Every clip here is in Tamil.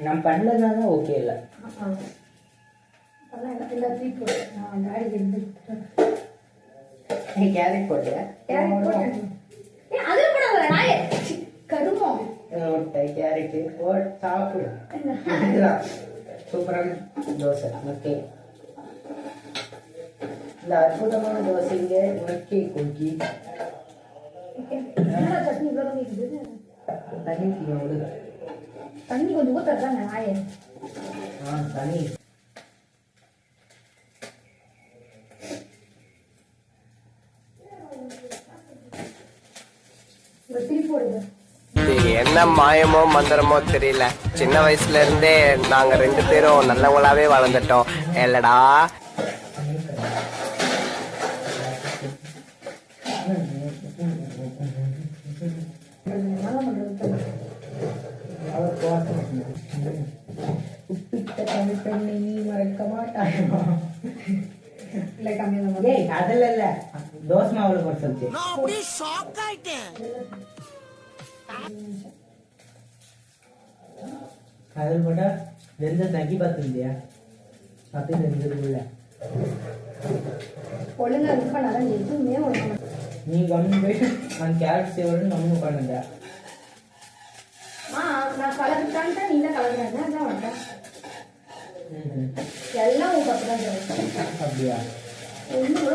நம்ம பண்ணலன்னா ஓகே இல்ல கேரட் போட்டியா கேரட் சாப்பிடு சூப்பரான தோசை ஓகே இந்த அற்புதமான தோசைங்க உனக்கே குக்கி தண்ணி கொஞ்சம் ஊத்துறதாங்க நாயே தண்ணி என்ன மாயமோ மந்திரமோ தெரியல. சின்ன வயசுல இருந்தே நாங்க 2 பேரும் நல்லவங்களாவே வளர்ந்துட்டோம் இல்லடா. மறக்க மாட்டாங்க அதுல இல்ல தோசை மாவுல போட்டு சொல்லிச்சு. அதில் போட்டா வெந்த தங்கி பார்த்துருந்தியா அப்படி வெந்ததுக்குள்ள ஒழுங்கா இது பண்ணாதான் எதுவுமே நீ கம்மி போயிட்டு அந்த கேரட் சேவல்னு நம்ம உட்காந்துருந்தா. நான் கலந்துட்டான்ட்டா நீ தான் கலந்துறாங்க அதான் வந்தேன் எல்லாம் உன் தப்பு தான். அப்படியா? ஒன்று கூட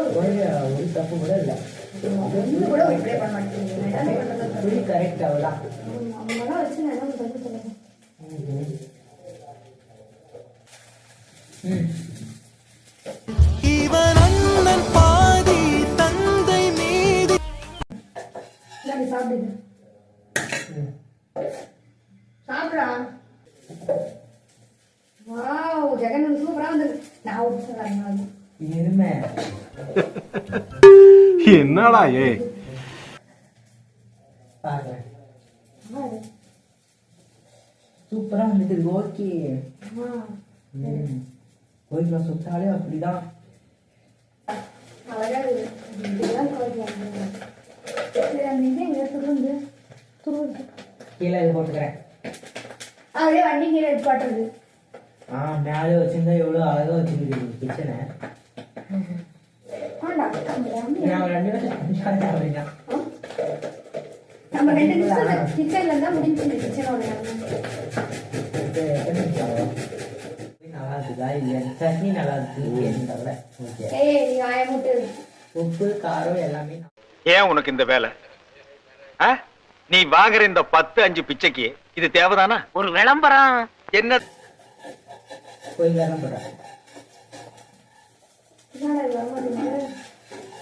ஒரு தப்பு கூட இல்லை. ஒன்று கூட இப்படியே பண்ண மாட்டேங்குது. கரெக்ட் அவ்வளோதான். அவங்களாம் வச்சு நான் என்ன தப்பு சொல்லுவேன். இவன் அண்ணன் பாதி தந்தை மீது சாப்பிடுது சாப்பிடா. வாவ் ஜெகன் சூப்பரா வந்து நான் ஊத்துறேன். எருமை என்னடா ஏ பாருங்க சூப்பரா வந்துட்டு. ஓகே கோயில சுத்தாலே அப்படிதான் அழகா கீழே இது போட்டுக்கிறேன். அதே வண்டி கீழே எடுப்பாட்டுறது. மேலே வச்சிருந்தா எவ்வளவு அழகா வச்சிருக்கு கிச்சனை. நம்ம 2 நிமிஷம் கிச்சன்ல இருந்தா முடிஞ்சு கிச்சனோட நல்லா இருக்குதா இல்ல சட்னி நல்லா இருக்கு. உப்பு காரம் எல்லாமே. ஏன் உனக்கு இந்த வேலை? நீ வாங்குற இந்த 10-5 பிச்சைக்கு இது தேவைதானா? ஒரு விளம்பரம் என்ன கோயில்தான் போடுறேன்.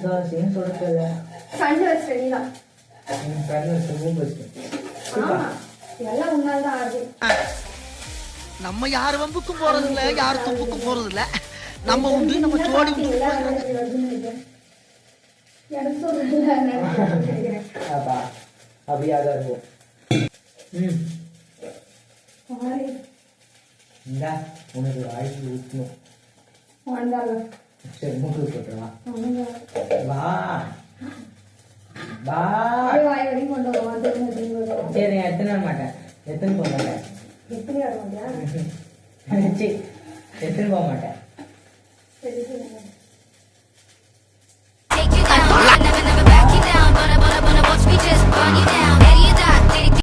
தோசையும் சுடக்கல கண்ணு வச்சு நீதான் கண்ணு வச்சு மூக்கு வச்சு எல்லாம் உன்னால்தான் ஆகுது. நம்ம யார் வம்புக்கும் போறது இல்ல, யார் தும்புக்கும் போறது இல்ல. நம்ம உண்டு நம்ம ஜோடி உண்டு. அப்படியாதான் இருக்கும். இந்தா உனக்கு வாய்ப்பு ஊற்றணும். சரி மூக்கு போட்டுருவா. வா வா. சரி எத்தனை மாட்டேன் எத்தனை போக மாட்டேன் எத்தனை போக மாட்டேன்.